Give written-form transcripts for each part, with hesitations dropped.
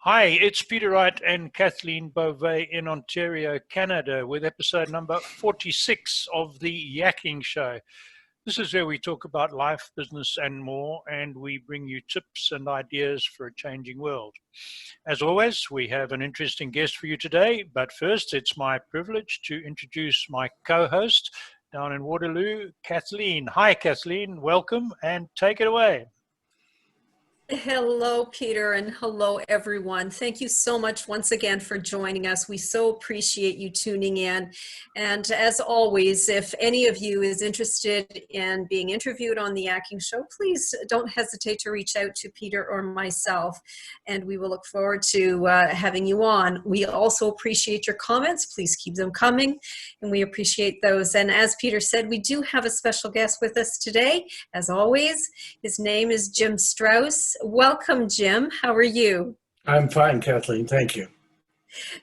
Hi, it's Peter Wright and Kathleen Beauvais in Ontario, Canada, with episode number 46 of the Yakking Show. This is where we talk about life, business, and more, and we bring you tips and ideas for a changing world. As always, we have an interesting guest for you today, but first, it's my privilege to introduce my co-host down in Waterloo, Kathleen. Hi, Kathleen. Welcome, and take it away. Hello, Peter, and hello, everyone. Thank you so much once again for joining us. We so appreciate you tuning in. And as always, if any of you is interested in being interviewed on the Yakking Show, please don't hesitate to reach out to Peter or myself, and we will look forward to having you on. We also appreciate your comments. Please keep them coming, and we appreciate those. And as Peter said, we do have a special guest with us today, as always. His name is James Strauss. Welcome, Jim. How are you? I'm fine, Kathleen. Thank you.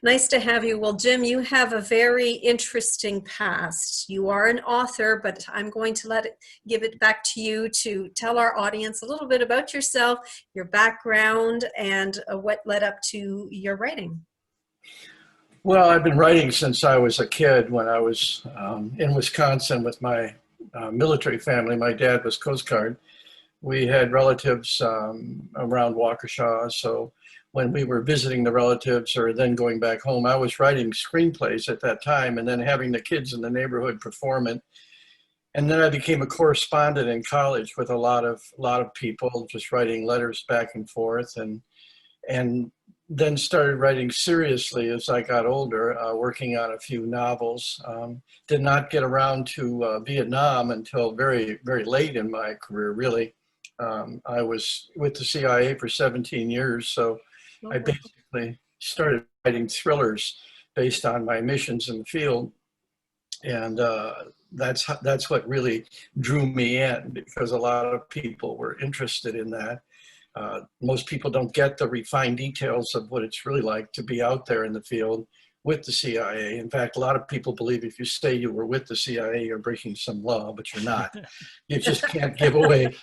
Nice to have you. Well, Jim, you have a very interesting past. You are an author, but I'm going to give it back to you to tell our audience a little bit about yourself, your background, and what led up to your writing. Well, I've been writing since I was a kid. When I was in Wisconsin with my military family, my dad was Coast Guard. We had relatives around Waukesha, so when we were visiting the relatives or then going back home, I was writing screenplays at that time and then having the kids in the neighborhood perform it. And then I became a correspondent in college with a lot of people, just writing letters back and forth, and then started writing seriously as I got older, working on a few novels. Did not get around to Vietnam until very, very late in my career, really. I was with the CIA for 17 years, so I basically started writing thrillers based on my missions in the field, and that's what really drew me in, because a lot of people were interested in that. Most people don't get the refined details of what it's really like to be out there in the field with the CIA. In fact, a lot of people believe if you say you were with the CIA, you're breaking some law, but you're not. You just can't give away,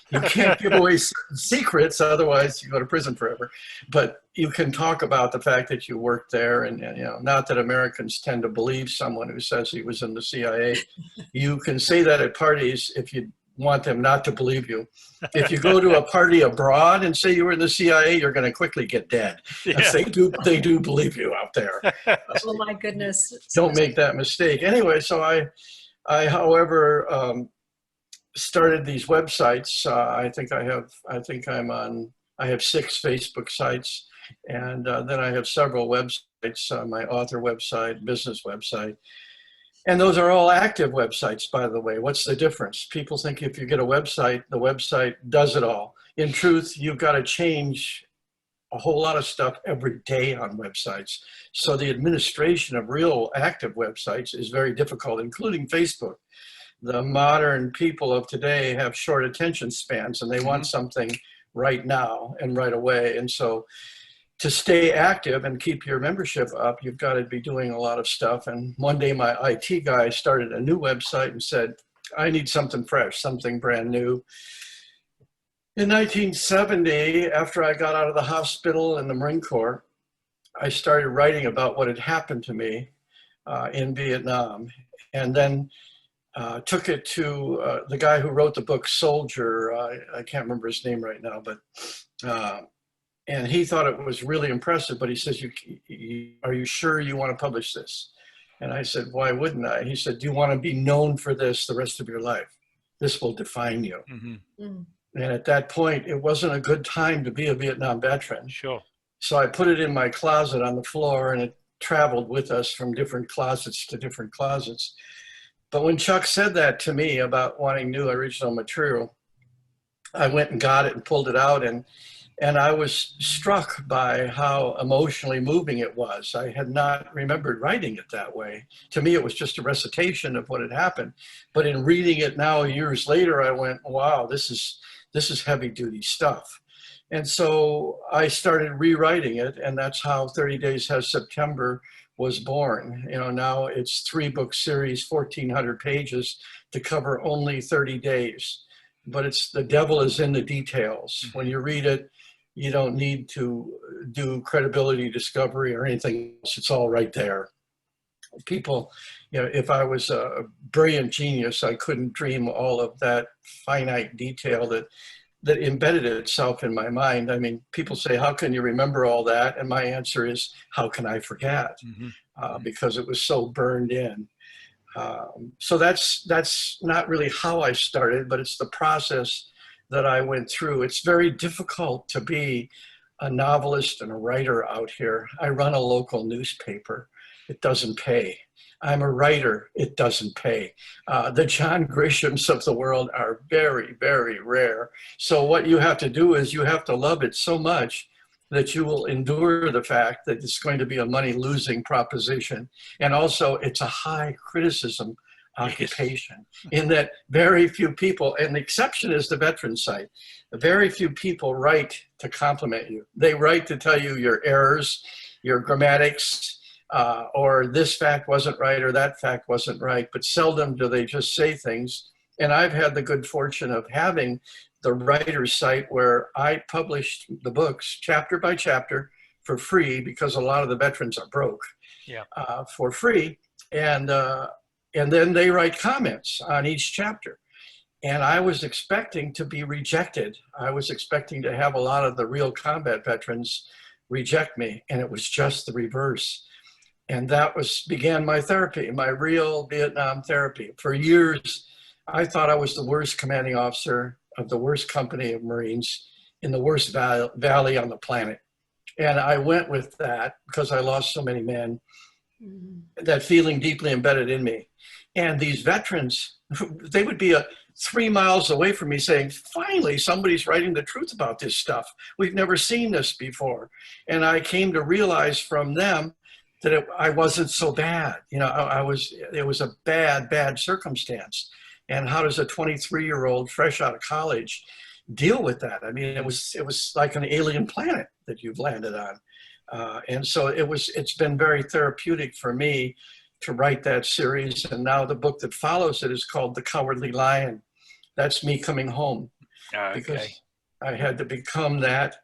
secrets, otherwise you go to prison forever. But you can talk about the fact that you worked there, and you know, not that Americans tend to believe someone who says he was in the CIA. You can say that at parties if you want them not to believe you. If you go to a party abroad and say you were in the CIA, you're going to quickly get dead. Yeah. They do believe you out there. Oh my goodness! Don't make that mistake. Anyway, so I however, started these websites. I have 6 Facebook sites, and then I have several websites. My author website, business website. And those are all active websites, by the way. What's the difference? People think if you get a website, the website does it all. In truth, you've got to change a whole lot of stuff every day on websites. So the administration of real active websites is very difficult, including Facebook. The modern people of today have short attention spans, and they want something right now and right away. And so to stay active and keep your membership up, you've got to be doing a lot of stuff. And one day my IT guy started a new website and said, I need something fresh, something brand new. In 1970, after I got out of the hospital in the Marine Corps, I started writing about what had happened to me in Vietnam, and then took it to the guy who wrote the book Soldier. I can't remember his name right now, but and he thought it was really impressive, but he says, are you sure you want to publish this? And I said, why wouldn't I? He said, do you want to be known for this the rest of your life? This will define you. Mm-hmm. And at that point, it wasn't a good time to be a Vietnam veteran. Sure. So I put it in my closet on the floor, and it traveled with us from different closets to different closets. But when Chuck said that to me about wanting new original material, I went and got it and pulled it out, and I was struck by how emotionally moving it was. I had not remembered writing it that way. To me, it was just a recitation of what had happened. But in reading it now, years later, I went, wow, this is heavy duty stuff. And so I started rewriting it, and that's how 30 Days Has September was born. You know, now it's 3-book series, 1,400 pages to cover only 30 days. But it's the devil is in the details. When you read it, You don't need to do credibility discovery or anything else. It's all right there. People, if I was a brilliant genius, I couldn't dream all of that finite detail that embedded itself in my mind. I mean, people say, how can you remember all that? And my answer is, how can I forget? Because it was so burned in. So that's not really how I started, but it's the process that I went through. It's very difficult to be a novelist and a writer out here. I run a local newspaper. It doesn't pay. I'm a writer. It doesn't pay. The John Grishams of the world are very, very rare. So what you have to do is you have to love it so much that you will endure the fact that it's going to be a money-losing proposition. And also, it's a high criticism occupation in that very few people, and the exception is the veteran site, very few people write to compliment you. They write to tell you your errors, your grammatics, or this fact wasn't right or that fact wasn't right, but seldom do they just say things. And I've had the good fortune of having the writer's site where I published the books chapter by chapter for free, because a lot of the veterans are broke, for free. And then they write comments on each chapter. And I was expecting to be rejected. I was expecting to have a lot of the real combat veterans reject me, and it was just the reverse. And that began my therapy, my real Vietnam therapy. For years, I thought I was the worst commanding officer of the worst company of Marines in the worst valley on the planet. And I went with that because I lost so many men, that feeling deeply embedded in me. And these veterans, they would be 3 miles away from me saying, finally, somebody's writing the truth about this stuff. We've never seen this before. And I came to realize from them that I wasn't so bad. It was a bad circumstance. And how does a 23-year-old fresh out of college deal with that? I mean, it was like an alien planet that you've landed on. And so it's been very therapeutic for me to write that series. And now the book that follows it is called The Cowardly Lion. That's me coming home. Okay. Because I had to become that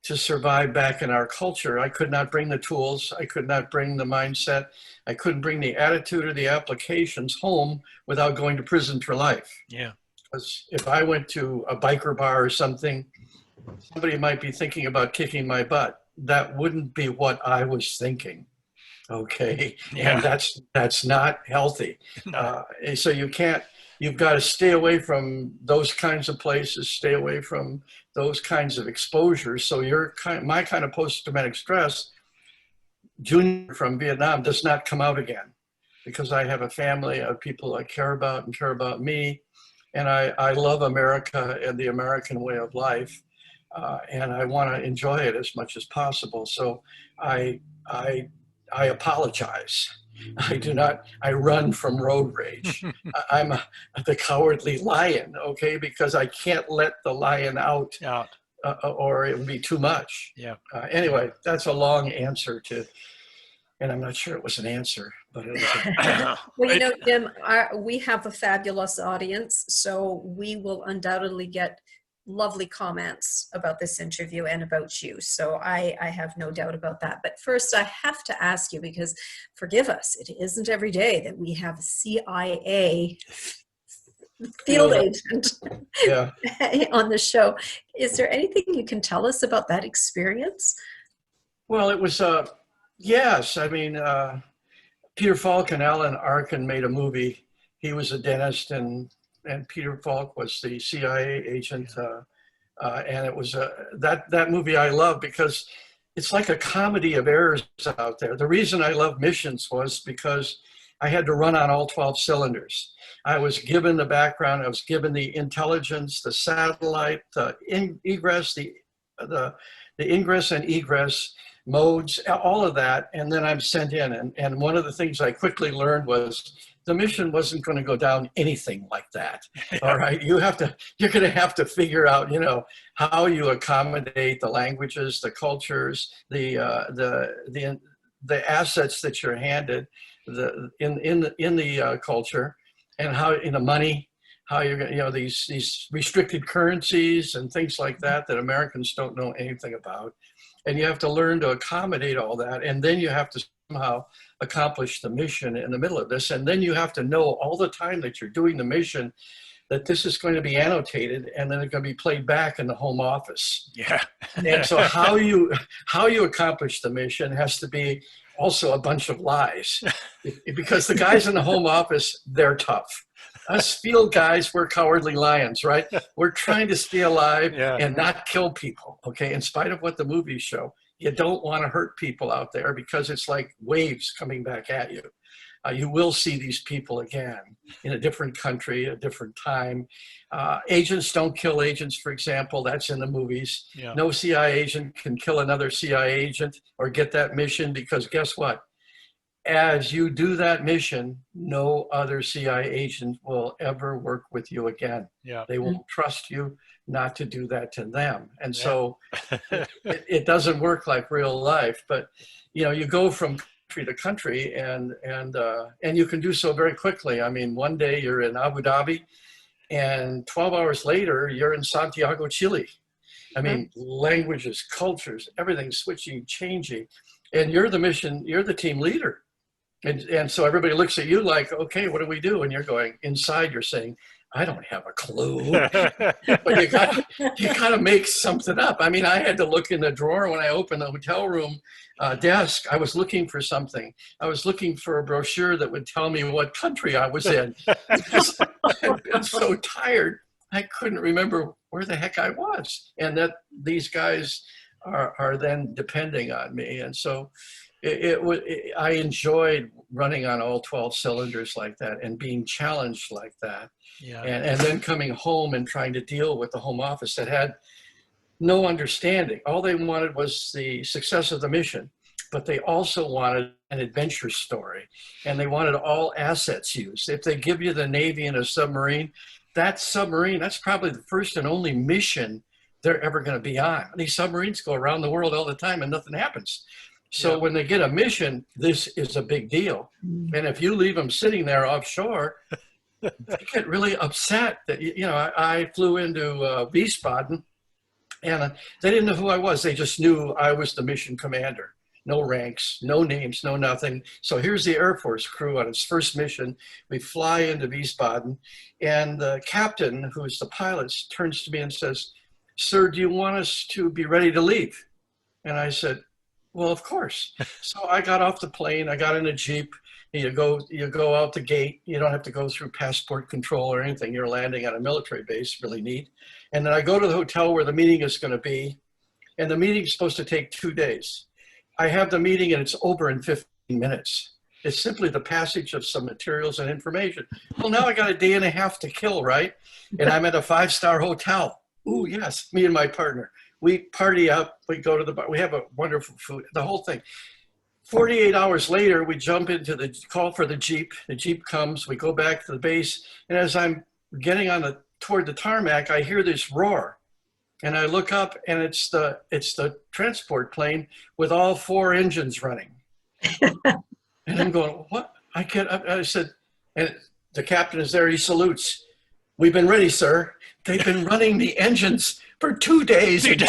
to survive back in our culture. I could not bring the tools. I could not bring the mindset. I couldn't bring the attitude or the applications home without going to prison for life. Yeah. Because if I went to a biker bar or something, somebody might be thinking about kicking my butt. That wouldn't be what I was thinking. Okay. Yeah. And that's not healthy. No. So you've got to stay away from those kinds of places, stay away from those kinds of exposures. So my kind of post-traumatic stress, junior from Vietnam, does not come out again, because I have a family of people I care about and care about me. And I love America and the American way of life. And I want to enjoy it as much as possible. So I apologize. I run from road rage. I'm the cowardly lion, okay? Because I can't let the lion out or it would be too much. Yeah. Anyway, that's a long answer and I'm not sure it was an answer, but it was. Well, Jim, we have a fabulous audience, so we will undoubtedly get lovely comments about this interview and about you. So I have no doubt about that. But first, I have to ask you, because forgive us, it isn't every day that we have a CIA field agent on the show. Is there anything you can tell us about that experience? Well, it was, yes. I mean, Peter Falk and Alan Arkin made a movie. He was a dentist, and Peter Falk was the CIA agent. And it was that movie I love because it's like a comedy of errors out there. The reason I love Missions was because I had to run on all 12 cylinders. I was given the background, I was given the intelligence, the satellite, the ingress, the ingress and egress modes, all of that, and then I'm sent in. And one of the things I quickly learned was the mission wasn't going to go down anything like that. All right, you're going to have to figure out, how you accommodate the languages, the cultures, the assets that you're handed, in the culture, and how in the money, how you're going to, these restricted currencies and things like that Americans don't know anything about. And you have to learn to accommodate all that. And then you have to somehow accomplish the mission in the middle of this. And then you have to know all the time that you're doing the mission that this is going to be annotated and then it's going to be played back in the home office. Yeah. And so how you accomplish the mission has to be also a bunch of lies, because the guys in the home office, they're tough. Us field guys, we're cowardly lions, right? We're trying to stay alive and not kill people, okay? In spite of what the movies show, you don't want to hurt people out there because it's like waves coming back at you. You will see these people again in a different country, a different time. Agents don't kill agents, for example. That's in the movies. Yeah. No CIA agent can kill another CIA agent or get that mission, because guess what? As you do that mission, no other CIA agent will ever work with you again. Yeah. They won't trust you not to do that to them. And so it doesn't work like real life, but you go from country to country and you can do so very quickly. I mean, one day you're in Abu Dhabi and 12 hours later you're in Santiago, Chile. I mean, languages, cultures, everything's switching, changing, and you're the team leader. And so everybody looks at you like, okay, what do we do? And you're going inside, you're saying, I don't have a clue. But you gotta make something up. I mean, I had to look in the drawer when I opened the hotel room desk. I was looking for something. I was looking for a brochure that would tell me what country I was in. Because I'd been so tired, I couldn't remember where the heck I was. And that these guys are then depending on me. And so I enjoyed running on all 12 cylinders like that and being challenged like that. Yeah. And then coming home and trying to deal with the home office that had no understanding. All they wanted was the success of the mission, but they also wanted an adventure story, and they wanted all assets used. If they give you the Navy and a submarine, that's probably the first and only mission they're ever going to be on. These submarines go around the world all the time and nothing happens. So when they get a mission, this is a big deal. And if you leave them sitting there offshore, they get really upset that, I flew into Wiesbaden and they didn't know who I was. They just knew I was the mission commander. No ranks, no names, no nothing. So here's the Air Force crew on its first mission. We fly into Wiesbaden and the captain, who's the pilot, turns to me and says, "Sir, do you want us to be ready to leave?" And I said, "Well, of course." So I got off the plane. I got in a Jeep. You go out the gate. You don't have to go through passport control or anything. You're landing on a military base, really neat. And then I go to the hotel where the meeting is going to be. And the meeting's supposed to take 2 days. I have the meeting and it's over in 15 minutes. It's simply the passage of some materials and information. Well, now I got a day and a half to kill, right? And I'm at a 5-star hotel. Ooh, yes, me and my partner. We party up, we go to the bar, we have a wonderful food, the whole thing. 48 hours later, we jump into the call for the Jeep. The Jeep comes, we go back to the base. And as I'm getting toward the tarmac, I hear this roar. And I look up and it's the transport plane with all 4 engines running. And I'm going, what? I said, and the captain is there, he salutes. "We've been ready, sir." They've been running the engines for 2 days. And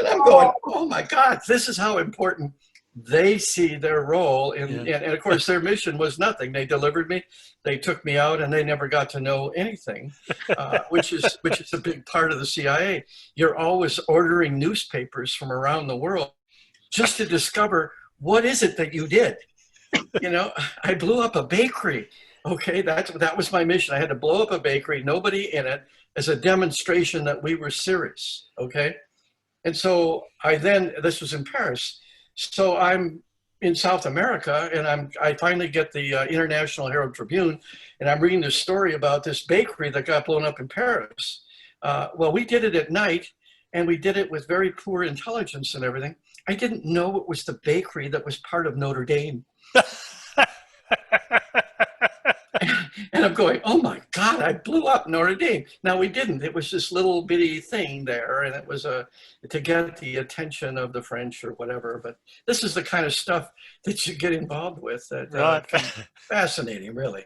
I'm going, oh my God, this is how important they see their role in, and of course their mission was nothing. They delivered me, they took me out, and they never got to know anything, which is a big part of the CIA. You're always ordering newspapers from around the world just to discover what is it that you did. I blew up a bakery. Okay, that was my mission. I had to blow up a bakery, nobody in it, as a demonstration that we were serious, okay? And so this was in Paris. So I'm in South America and I finally get the International Herald Tribune and I'm reading this story about this bakery that got blown up in Paris. Well, we did it at night and we did it with very poor intelligence and everything. I didn't know it was the bakery that was part of Notre Dame. And I'm going, oh my God, I blew up Notre Dame. Now we didn't. It was this little bitty thing there, and it was to get the attention of the French or whatever. But this is the kind of stuff that you get involved with that Right. can be fascinating, really.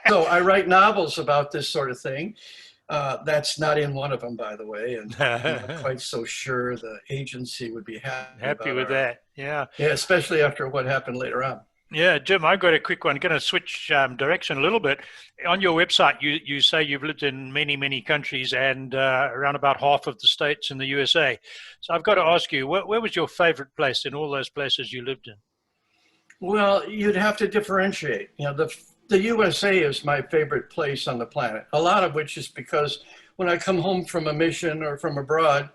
So I write novels about this sort of thing. That's not in one of them, by the way, and I'm not quite so sure the agency would be Happy with that. Yeah. Yeah, especially after what happened later on. Yeah, Jim, I've got a quick one. Going to switch direction a little bit. On your website, you say you've lived in many, many countries and around about half of the states in the USA. So I've got to ask you, where was your favorite place in all those places you lived in? Well, you'd have to differentiate. You know, the USA is my favorite place on the planet, a lot of which is because when I come home from a mission or from abroad,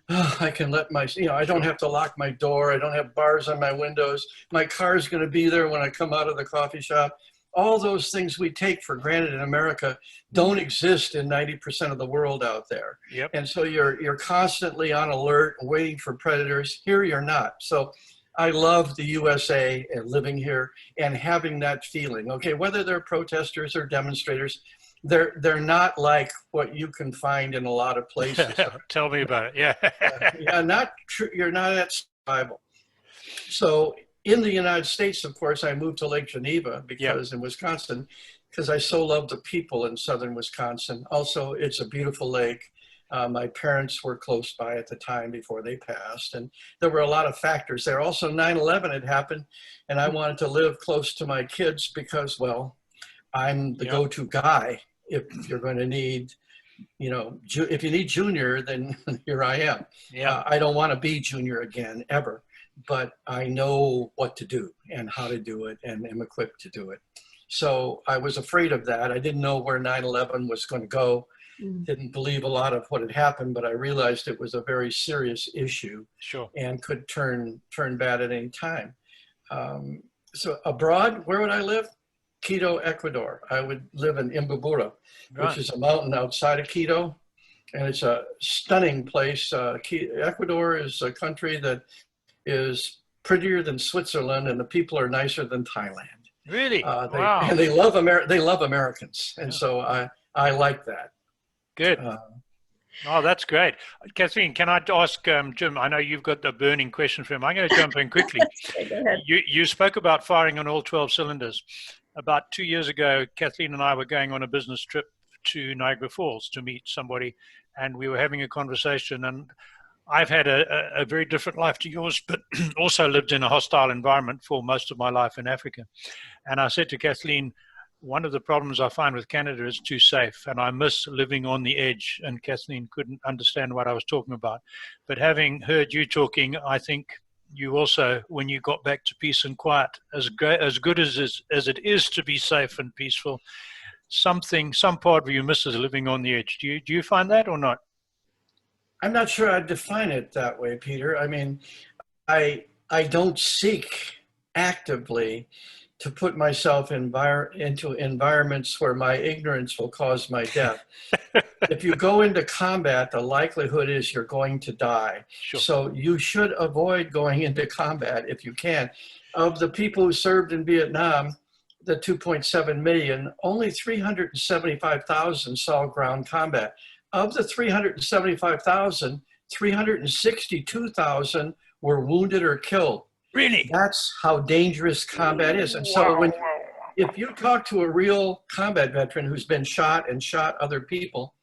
I can let I don't have to lock my door. I don't have bars on my windows. My car's going to be there when I come out of the coffee shop. All those things we take for granted in America don't exist in 90% of the world out there. Yep. And so you're constantly on alert, waiting for predators. Here you're not. So I love the USA and living here and having that feeling. Okay, whether they're protesters or demonstrators, they're not like what you can find in a lot of places. Tell me about it. Yeah. You're not at survival. So in the United States, of course, I moved to Lake Geneva because in Wisconsin, because I so love the people in southern Wisconsin. Also, it's a beautiful lake. My parents were close by at the time before they passed, and there were a lot of factors there. Also, 9/11 had happened, and I wanted to live close to my kids because, well, I'm the go-to guy. If you're going to need, if you need junior, then here I am. Yeah. I don't want to be junior again, ever, but I know what to do and how to do it and am equipped to do it. So I was afraid of that. I didn't know where 9/11 was going to go. Didn't believe a lot of what had happened, but I realized it was a very serious issue. Sure. And could turn bad at any time. So abroad, where would I live? Quito, Ecuador. I would live in Imbabura, which is a mountain outside of Quito, and it's a stunning place. Ecuador is a country that is prettier than Switzerland, and the people are nicer than Thailand. Really? Wow. And they love Americans, and so I like that. Good. Oh, that's great. Kathleen, can I ask Jim, I know you've got the burning question for him. I'm going to jump in quickly. Okay, go ahead. You spoke about firing on all 12 cylinders. About 2 years ago, Kathleen and I were going on a business trip to Niagara Falls to meet somebody, and we were having a conversation. And I've had a very different life to yours, but also lived in a hostile environment for most of my life in Africa. And I said to Kathleen, one of the problems I find with Canada is too safe, and I miss living on the edge. And Kathleen couldn't understand what I was talking about. But having heard you talking, I think you also, when you got back to peace and quiet, as good as it is to be safe and peaceful, some part of you misses living on the edge. Do you find that or not? I'm not sure I'd define it that way, Peter. I mean, I don't seek actively to put myself into environments where my ignorance will cause my death. If you go into combat, the likelihood is you're going to die. Sure. So you should avoid going into combat if you can. Of the people who served in Vietnam, the 2.7 million, only 375,000 saw ground combat. Of the 375,000, 362,000 were wounded or killed. Really? That's how dangerous combat is. And so if you talk to a real combat veteran who's been shot and shot other people,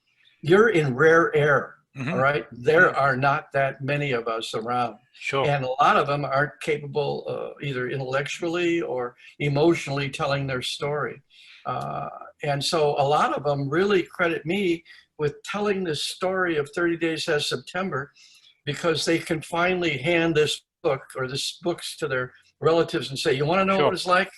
you're in rare air, all right? There are not that many of us around. Sure. And a lot of them aren't capable either intellectually or emotionally telling their story. And so a lot of them really credit me with telling this story of 30 Days as September, because they can finally hand this book or this books to their relatives and say, you want to know what it's like?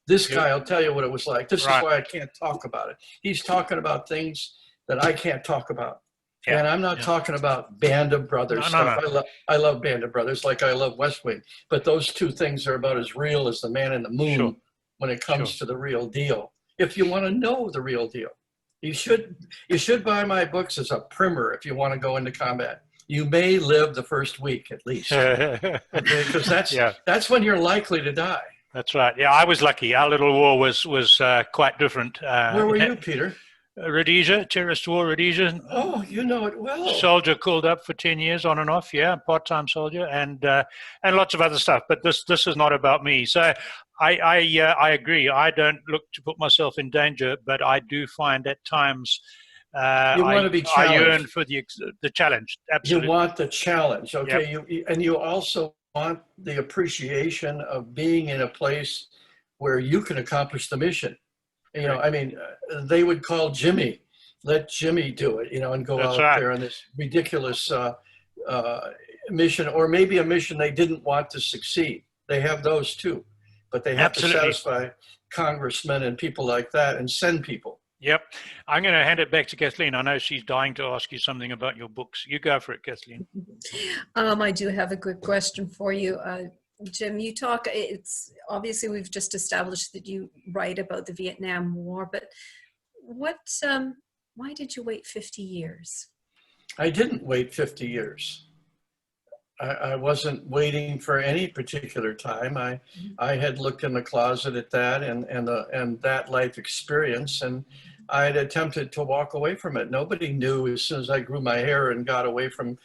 This guy will tell you what it was like. This is why I can't talk about it. He's talking about things that I can't talk about. Yeah. And I'm not talking about Band of Brothers stuff. No. I love Band of Brothers like I love West Wing. But those two things are about as real as the man in the moon when it comes to the real deal. If you want to know the real deal, you should buy my books as a primer if you want to go into combat. You may live the first week at least, because that's when you're likely to die. That's right. Yeah, I was lucky. Our little war was quite different. Where were you, Peter? Rhodesia, terrorist war, Rhodesia. Oh, you know it well. Soldier called up for 10 years on and off, yeah, part-time soldier, and lots of other stuff. But this is not about me. So I agree. I don't look to put myself in danger, but I do find at times You want to be I challenged. yearn for the challenge. Absolutely. You want the challenge, okay? Yep. And you also want the appreciation of being in a place where you can accomplish the mission. You know, I mean, they would call Jimmy, let Jimmy do it, you know, and go That's out right. there on this ridiculous mission, or maybe a mission they didn't want to succeed. They have those too, but they have Absolutely. to satisfy congressmen and people like that and send people. Yep. I'm going to hand it back to Kathleen. I know she's dying to ask you something about your books. You go for it, Kathleen. I do have a good question for you. Jim, you talk, it's obviously we've just established that you write about the Vietnam War, but why did you wait 50 years? I didn't wait 50 years. I wasn't waiting for any particular time. I had looked in the closet at that and that life experience, and I had attempted to walk away from it. Nobody knew as soon as I grew my hair and got away from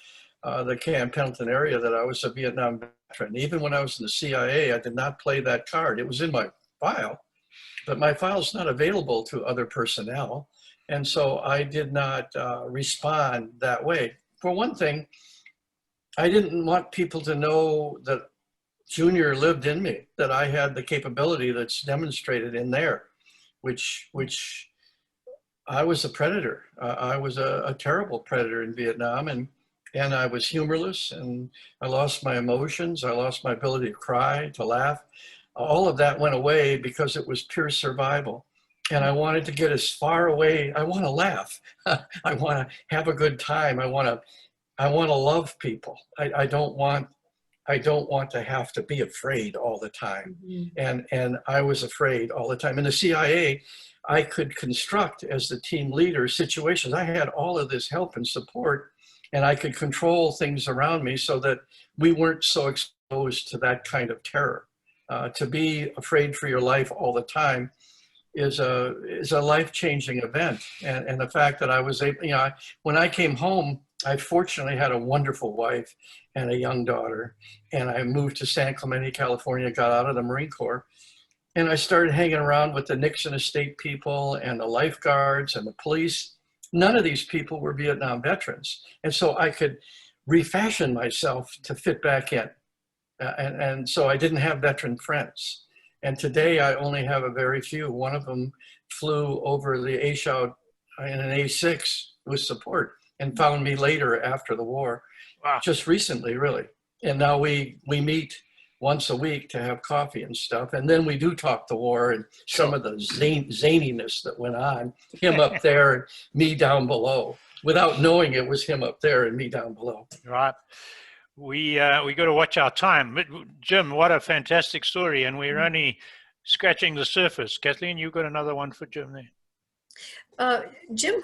the Camp Pendleton area that I was a Vietnam veteran. Even when I was in the CIA, I did not play that card. It was in my file, but my file is not available to other personnel. And so I did not respond that way. For one thing, I didn't want people to know that Junior lived in me, that I had the capability that's demonstrated in there, which I was a predator. I was a terrible predator in Vietnam, and I was humorless, and I lost my emotions. I lost my ability to cry, to laugh. All of that went away because it was pure survival. And I wanted to get as far away. I want to laugh. I want to have a good time. I want to love people. I don't want to have to be afraid all the time. Mm-hmm. And I was afraid all the time. In the CIA, I could construct, as the team leader, situations. I had all of this help and support, and I could control things around me so that we weren't so exposed to that kind of terror. To be afraid for your life all the time is a life-changing event. And the fact that I was able, you know, when I came home, I fortunately had a wonderful wife and a young daughter, and I moved to San Clemente, California, got out of the Marine Corps, and I started hanging around with the Nixon estate people and the lifeguards and the police. None of these people were Vietnam veterans. And so I could refashion myself to fit back in. And so I didn't have veteran friends. And today I only have a very few. One of them flew over the A-Shout in an A6 with support and found me later after the war. Wow. Just recently, really. And now we meet once a week to have coffee and stuff. And then we do talk the war and some of the zaniness that went on, him up there and me down below, without knowing it was him up there and me down below. Right. We got to watch our time. But Jim, what a fantastic story. And we're only scratching the surface. Kathleen, you've got another one for Jim there. Jim,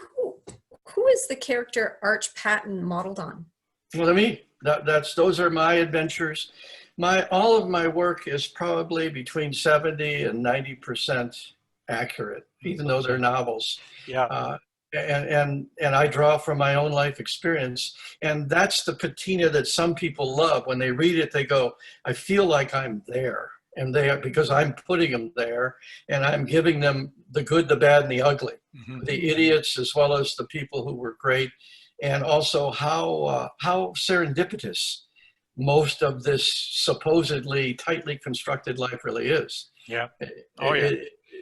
who is the character Arch Patton modeled on? Well, those are my adventures. All of my work is probably between 70 and 90% accurate, even though they're novels. Yeah. And I draw from my own life experience. And that's the patina that some people love. When they read it, they go, I feel like I'm there. And because I'm putting them there, and I'm giving them the good, the bad, and the ugly, the idiots as well as the people who were great, and also how serendipitous most of this supposedly tightly constructed life really is. Yeah.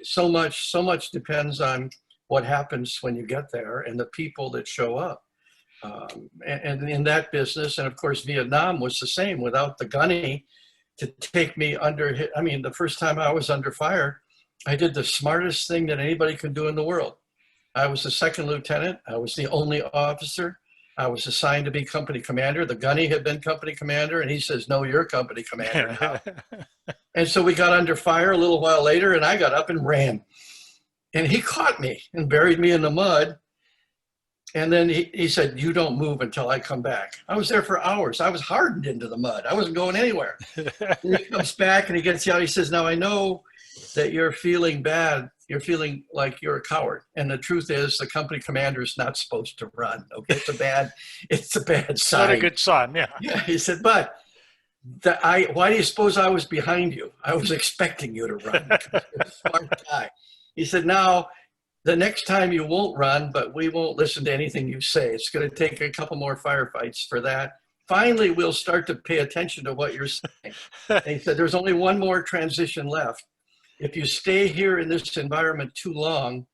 So much depends on what happens when you get there and the people that show up. And in that business, and of course, Vietnam was the same. Without the gunny to take me under, I mean, the first time I was under fire, I did the smartest thing that anybody can do in the world. I was the second lieutenant. I was the only officer. I was assigned to be company commander. The gunny had been company commander, and he says, no, you're company commander now. And so we got under fire a little while later, and I got up and ran. And he caught me and buried me in the mud. And then he said, you don't move until I come back. I was there for hours. I was hardened into the mud. I wasn't going anywhere. And he comes back and he gets out. He says, now I know that you're feeling bad. You're feeling like you're a coward. And the truth is the company commander is not supposed to run. Okay, it's a bad sign. Not a good sign, yeah. Yeah, he said, but why do you suppose I was behind you? I was expecting you to run because you're a smart guy. He said, now, the next time you won't run, but we won't listen to anything you say. It's going to take a couple more firefights for that. Finally, we'll start to pay attention to what you're saying. And he said, there's only one more transition left. If you stay here in this environment too long,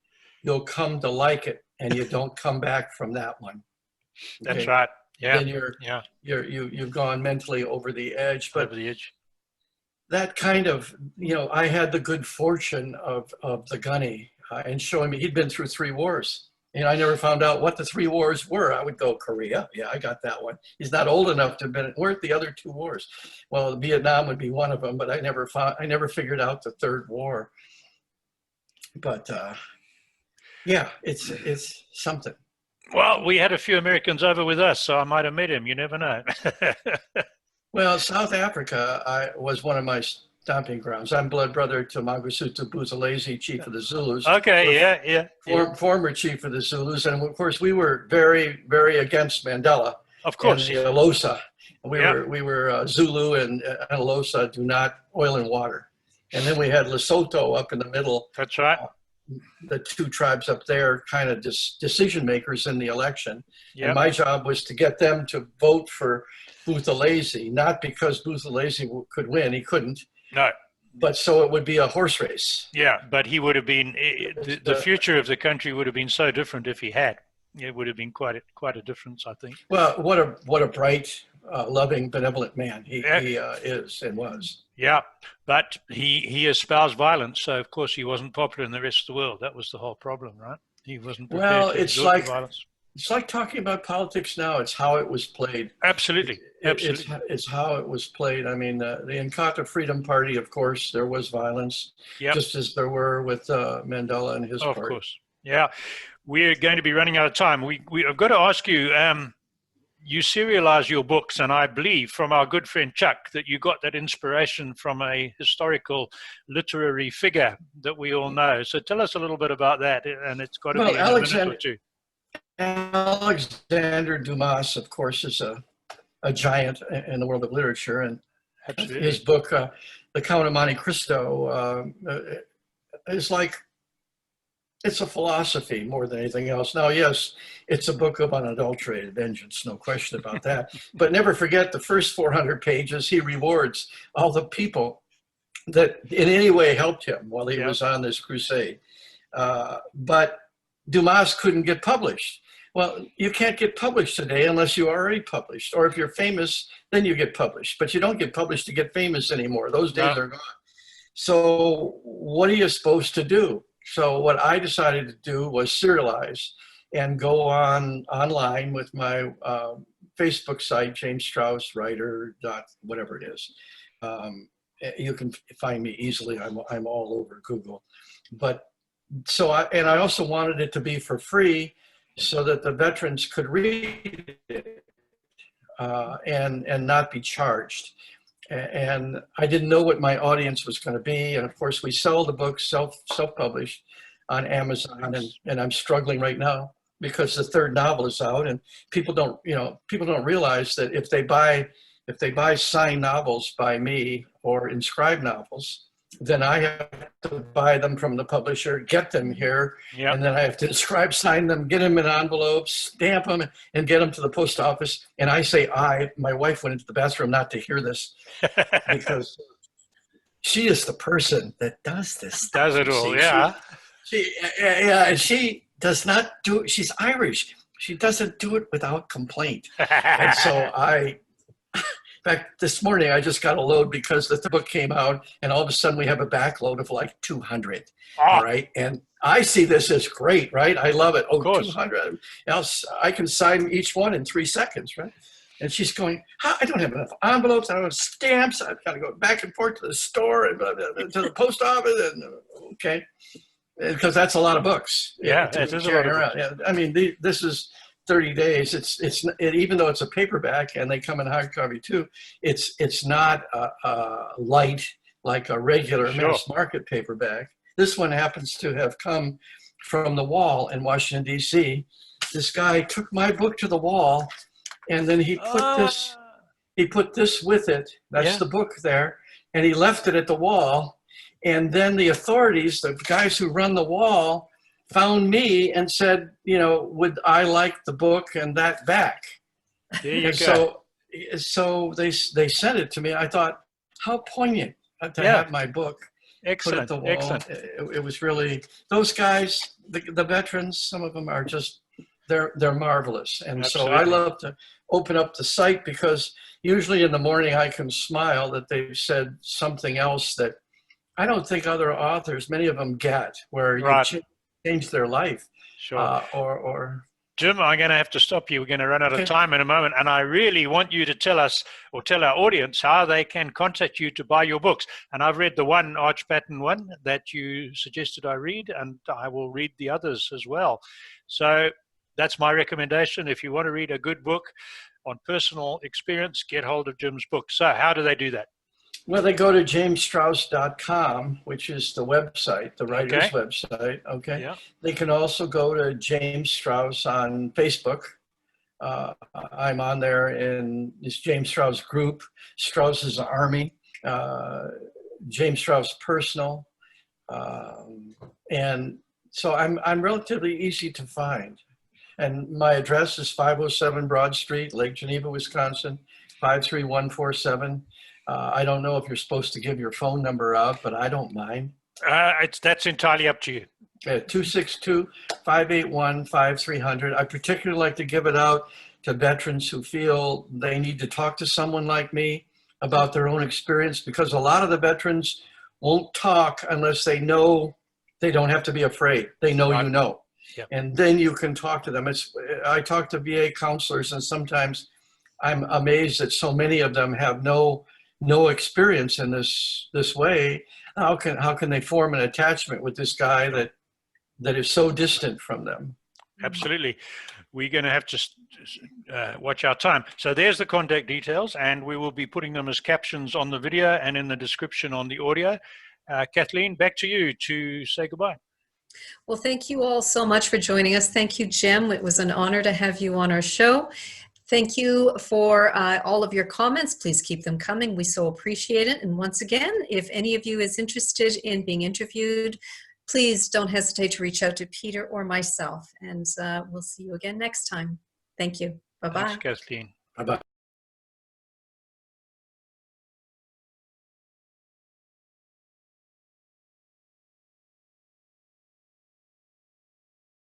you'll come to like it, and you don't come back from that one. Okay? That's right. Yeah. Then you've gone mentally over the edge. But over the edge. That kind of, I had the good fortune of the gunny. And showing me he'd been through 3 wars. And I never found out what the 3 wars were. I would go, Korea, yeah, I got that one. He's not old enough to have been, weren't the other 2 wars? Well, Vietnam would be one of them, but I never figured out the 3rd war. But yeah, it's something. Well, we had a few Americans over with us, so I might have met him. You never know. Well, South Africa was one of my stomping grounds. I'm blood brother to Mangosuthu Buthelezi, chief of the Zulus. Okay, yeah. Former chief of the Zulus. And of course, we were very, very against Mandela. Of course. And the Alosa. We were Zulu and Alosa do not oil and water. And then we had Lesotho up in the middle. That's right. The 2 tribes up there kind of decision makers in the election. Yep. And my job was to get them to vote for Buthelezi, not because Buthelezi could win. He couldn't. No. But so it would be a horse race. Yeah, but he would have been, the future of the country would have been so different if he had. It would have been quite a difference, I think. Well, what a bright, loving, benevolent man he is and was. Yeah, but he espoused violence, so of course he wasn't popular in the rest of the world. That was the whole problem, right? He wasn't prepared to resort to violence. It's like talking about politics now. It's how it was played. Absolutely. It's how it was played. I mean, the Inkatha Freedom Party, of course, there was violence, just as there were with Mandela and his party. Of course. Yeah. We're going to be running out of time. I've got to ask you, you serialize your books, and I believe from our good friend Chuck that you got that inspiration from a historical literary figure that we all know. So tell us a little bit about that, and it's got to be in a minute or 2. Alexander Dumas, of course, is a giant in the world of literature, and absolutely. His book, The Count of Monte Cristo, is like, it's a philosophy more than anything else. Now, yes, it's a book of unadulterated vengeance, no question about that. But never forget the first 400 pages, he rewards all the people that in any way helped him while he was on this crusade. But Dumas couldn't get published. Well, you can't get published today unless you are already published. Or if you're famous, then you get published. But you don't get published to get famous anymore. Those days are gone. So what are you supposed to do? So what I decided to do was serialize and go online with my Facebook site, James Strauss Writer whatever it is. You can find me easily. I'm all over Google. But so I also wanted it to be for free so that the veterans could read it and not be charged. And I didn't know what my audience was going to be. And of course, we sell the books self-published on Amazon, and I'm struggling right now because the 3rd novel is out, and people don't realize that if they buy signed novels by me or inscribed novels, then I have to buy them from the publisher, get them here, and then I have to inscribe, sign them, get them in envelopes, stamp them, and get them to the post office. And I say my wife went into the bathroom not to hear this because she is the person that does this. Does it all, yeah. She does not do it. She's Irish. She doesn't do it without complaint. And so in fact, this morning I just got a load because the book came out, and all of a sudden we have a backload of like 200. All right, and I see this as great, right? I love it. Oh, 200. Else I can sign each one in 3 seconds, right? And she's going, I don't have enough envelopes. I don't have stamps. I've got to go back and forth to the store and to the post office. And okay, because that's a lot of books. Yeah, it is a lot of books. Yeah, I mean, this is 30 days. Even though it's a paperback and they come in hardcover too, it's not light like a regular mass market paperback. This one happens to have come from the wall in Washington, D.C. This guy took my book to the wall, and then he put this with it. That's the book there. And he left it at the wall. And then the authorities, the guys who run the wall, found me and said, would I like the book and that back? There you go. So they sent it to me. I thought, how poignant to have my book put at the wall. Excellent. It was really, those guys, the veterans, some of them are just, they're marvelous. And Absolutely. So I love to open up the site, because usually in the morning I can smile that they've said something else that I don't think other authors, many of them get, where you change their life. Sure. Or Jim, I'm going to have to stop you. We're going to run out of time in a moment. And I really want you to tell us, or tell our audience, how they can contact you to buy your books. And I've read the one, Arch Batten one, that you suggested I read, and I will read the others as well. So that's my recommendation. If you want to read a good book on personal experience, get hold of Jim's book. So how do they do that? Well, they go to jamesstrauss.com, which is the website, the writer's website. Okay. Yeah. They can also go to James Strauss on Facebook. I'm on there in this James Strauss group, Strauss's Army, James Strauss Personal. And so I'm relatively easy to find. And my address is 507 Broad Street, Lake Geneva, Wisconsin, 53147. I don't know if you're supposed to give your phone number out, but I don't mind. That's entirely up to you. 262-581-5300. I particularly like to give it out to veterans who feel they need to talk to someone like me about their own experience, because a lot of the veterans won't talk unless they know they don't have to be afraid. They know you know. Yep. And then you can talk to them. I talk to VA counselors, and sometimes I'm amazed that so many of them have no experience in this way. How can they form an attachment with this guy that is so distant from them? Absolutely. We're going to have to watch our time. So there's the contact details, and we will be putting them as captions on the video and in the description on the audio. Kathleen, back to you to say goodbye. Well, thank you all so much for joining us. Thank you, Jim. It was an honor to have you on our show. Thank you for all of your comments. Please keep them coming. We so appreciate it. And once again, if any of you is interested in being interviewed, please don't hesitate to reach out to Peter or myself. And we'll see you again next time. Thank you. Bye-bye. Thanks, Kathleen. Bye-bye.